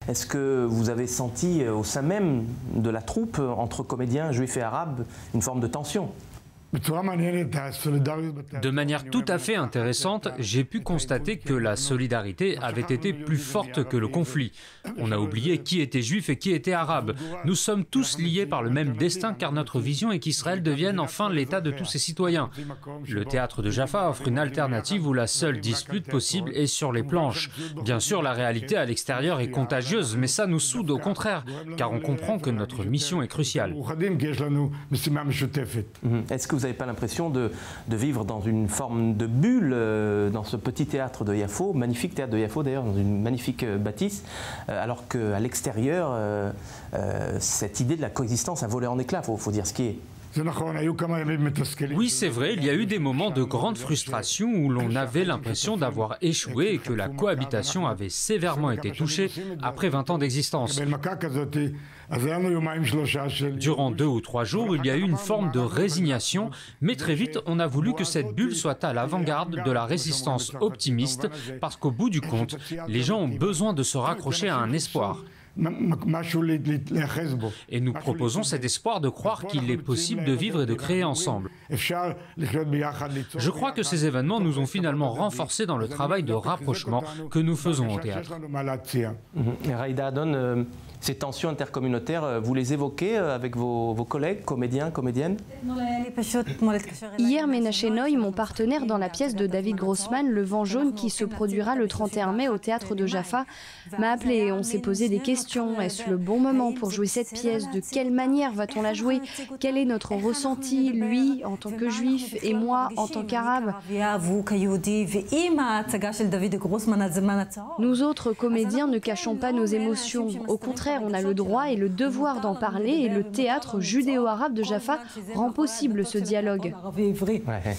Est-ce que vous avez senti au sein même de la troupe, entre comédiens juifs et arabes, une forme de tension ? De manière tout à fait intéressante, j'ai pu constater que la solidarité avait été plus forte que le conflit. On a oublié qui était juif et qui était arabe. Nous sommes tous liés par le même destin car notre vision est qu'Israël devienne enfin l'État de tous ses citoyens. Le théâtre de Jaffa offre une alternative où la seule dispute possible est sur les planches. Bien sûr, la réalité à l'extérieur est contagieuse, mais ça nous soude au contraire, car on comprend que notre mission est cruciale. Est-ce que vous n'avez pas l'impression de vivre dans une forme de bulle dans ce petit théâtre de Yafo, magnifique théâtre de Yafo d'ailleurs, dans une magnifique bâtisse, alors qu'à l'extérieur, cette idée de la coexistence a volé en éclats, faut dire ce qui est. Oui, c'est vrai, il y a eu des moments de grande frustration où l'on avait l'impression d'avoir échoué et que la cohabitation avait sévèrement été touchée après 20 ans d'existence. Durant 2 ou 3 jours, il y a eu une forme de résignation, mais très vite, on a voulu que cette bulle soit à l'avant-garde de la résistance optimiste, parce qu'au bout du compte, les gens ont besoin de se raccrocher à un espoir. Et nous proposons cet espoir de croire qu'il est possible de vivre et de créer ensemble. Je crois que ces événements nous ont finalement renforcés dans le travail de rapprochement que nous faisons au théâtre. Raïda Adon, ces tensions intercommunautaires, vous les évoquez avec vos collègues, comédiens, comédiennes? Hier, Menaché Noy, mon partenaire dans la pièce de David Grossman, Le Vent jaune, qui se produira le 31 mai au théâtre de Jaffa, m'a appelé et on s'est posé des questions. Est-ce le bon moment pour jouer cette pièce? De quelle manière va-t-on la jouer? Quel est notre ressenti, lui en tant que juif et moi en tant qu'arabe? Nous autres comédiens ne cachons pas nos émotions. Au contraire, on a le droit et le devoir d'en parler et le théâtre judéo-arabe de Jaffa rend possible ce dialogue. Ouais.